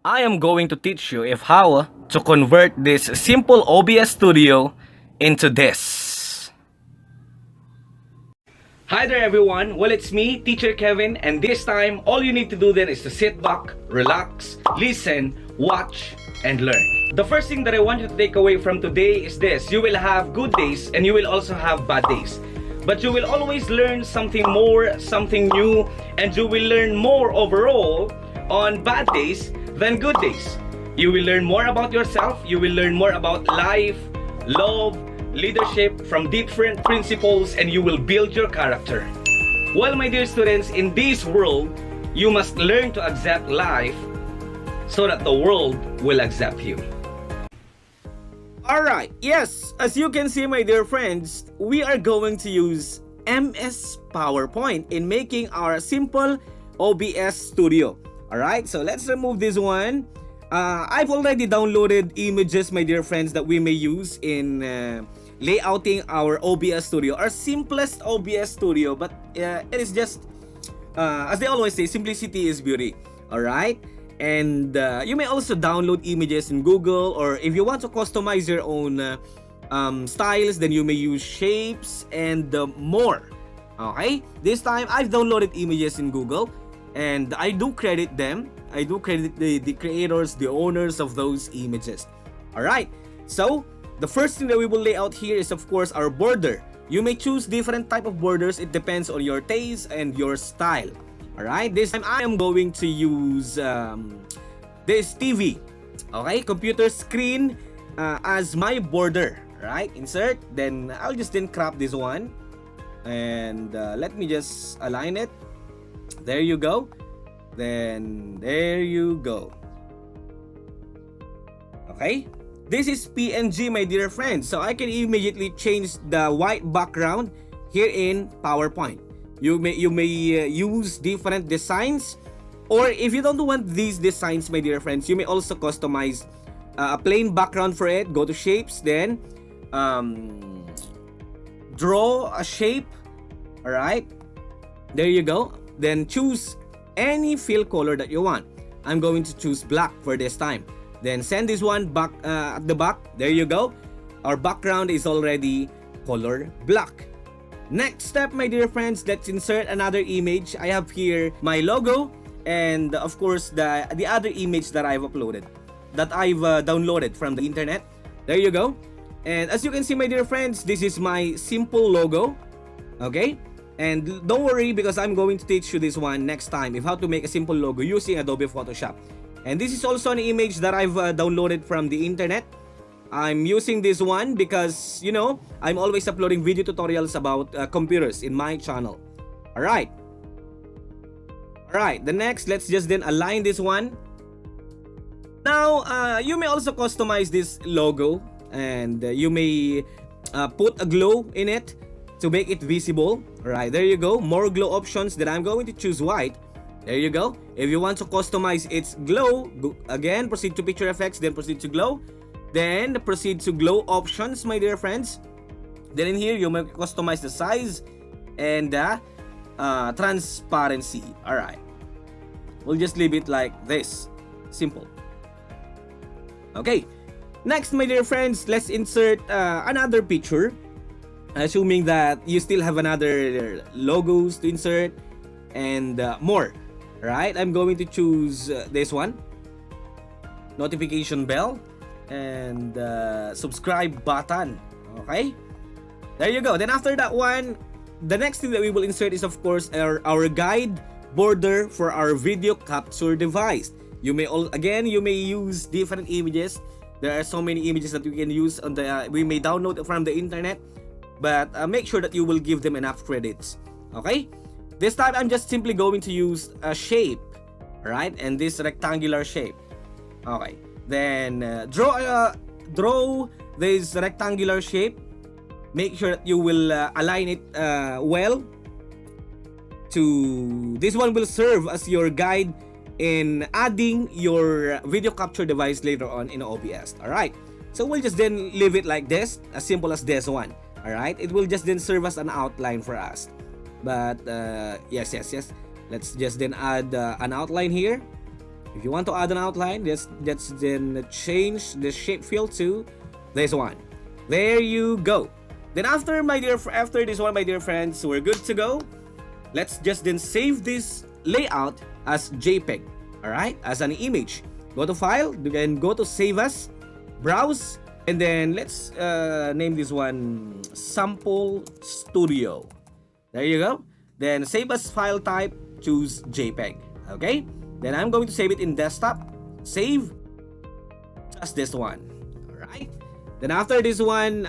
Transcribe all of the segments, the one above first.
I am going to teach you if how to convert this simple OBS Studio into this. Hi there everyone, well it's me, Teacher Kevin, and this time all you need to do then is to sit back, relax, listen, watch, and learn. The first thing that I want you to take away from today is this: you will have good days and you will also have bad days. But you will always learn something more, something new, and you will learn more overall on bad days than good days. You will learn more about yourself, you will learn more about life, love, leadership from different principles, and you will build your character. Well, my dear students, in this world, you must learn to accept life so that the world will accept you. Alright, yes, as you can see, my dear friends, we are going to use MS PowerPoint in making our simple OBS Studio. Alright, so let's remove this one. I've already downloaded images, my dear friends, that we may use in layouting our OBS Studio, our simplest OBS Studio, but it is just, as they always say, simplicity is beauty. Alright? And you may also download images in Google, or if you want to customize your own styles, then you may use shapes and more. Okay, this time I've downloaded images in Google, and I do credit them. I do credit the creators, the owners of those images. Alright, so the first thing that we will lay out here is of course our border. You may choose different type of borders. It depends on your taste and your style. Alright, this time I am going to use this TV, okay, computer screen as my border. Right, insert, then I'll just crop this one, and let me just align it. There you go. Then there you go. Okay, this is PNG, my dear friends, so I can immediately change the white background here in PowerPoint. You may use different designs, or if you don't want these designs, my dear friends, you may also customize a plain background for it. Go to shapes, then draw a shape. All right, there you go. Then choose any fill color that you want. I'm going to choose black for this time. Then send this one back at the back. There you go. Our background is already color black. Next step, my dear friends, let's insert another image. I have here my logo, and of course the other image that I've uploaded, that I've downloaded from the internet. There you go. And as you can see, my dear friends, this is my simple logo. Okay, and don't worry, because I'm going to teach you this one next time, if how to make a simple logo using Adobe Photoshop. And this is also an image that I've downloaded from the internet. I'm using this one because, you know, I'm always uploading video tutorials about computers in my channel. Alright, the next, let's just then align this one. Now, you may also customize this logo, and you may put a glow in it to make it visible. Alright, there you go. More glow options. Then I'm going to choose white. There you go. If you want to customize its glow, again, proceed to picture effects, then proceed to glow. Then proceed to glow options, my dear friends. Then in here, you may customize the size and transparency. Alright, we'll just leave it like this. Simple. Okay, next, my dear friends, let's insert another picture. Assuming that you still have another logos to insert and more. Right, I'm going to choose this one. Notification bell and subscribe button. Okay, there you go. Then after that one, the next thing that we will insert is of course our guide border for our video capture device. You may you may use different images. There are so many images that you can use on the we may download from the internet, but make sure that you will give them enough credits. Okay, this time I'm just simply going to use a shape, right, and this rectangular shape. Okay, then draw this rectangular shape. Make sure that you will align it well to this one. Will serve as your guide in adding your video capture device later on in OBS. Alright, so we'll just then leave it like this, as simple as this one. Alright, it will just then serve as an outline for us. But yes, let's just then add an outline here. If you want to add an outline, let's then change the shape fill to this one. There you go. Then after this one, my dear friends, we're good to go. Let's just then save this layout as JPEG, all right, as an image. Go to File, then go to Save As, Browse, and then let's name this one Sample Studio. There you go. Then save as file type, choose JPEG. Okay. Then I'm going to save it in desktop. Save. Just this one. All right. Then after this one,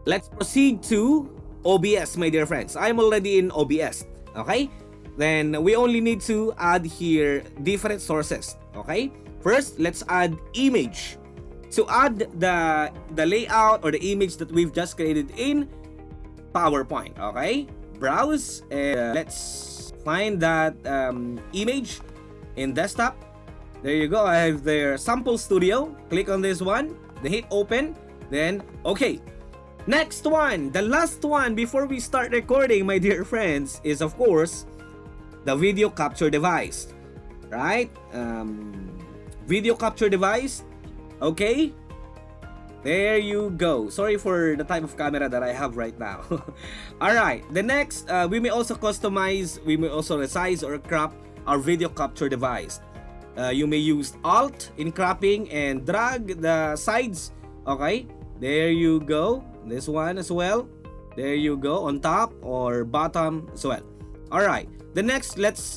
let's proceed to OBS, my dear friends. I'm already in OBS. Okay. Then we only need to add here different sources. Okay. First, let's add image. To add the layout or the image that we've just created in PowerPoint. Okay. Browse and let's find that image in desktop. There you go. I have their sample studio. Click on this one. Then hit open. Then okay. Next one, the last one before we start recording, my dear friends, is of course the video capture device. Right? Video capture device. Okay. There you go. Sorry for the type of camera that I have right now. Alright, the next, we may also customize, we may also resize or crop our video capture device. You may use Alt in cropping and drag the sides. Okay, there you go. This one as well. There you go, on top or bottom as well. Alright, the next, let's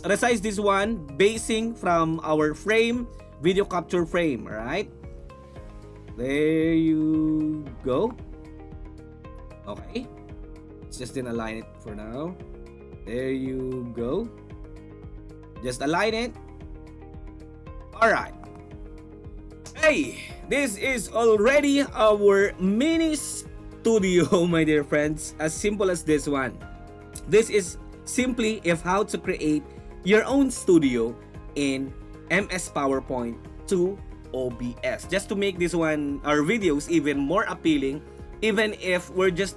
resize this one basing from our frame, video capture frame. Alright. There you go. Okay. Let's just then align it for now. There you go. Just align it. Alright. Hey, this is already our mini studio, my dear friends. As simple as this one. This is simply how to create your own studio in MS PowerPoint to OBS, just to make this one, our videos, even more appealing, even if we're just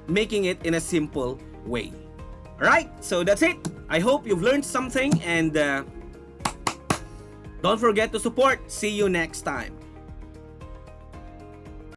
making it in a simple way. Alright, so that's it. I hope you've learned something, and don't forget to support. See you next time.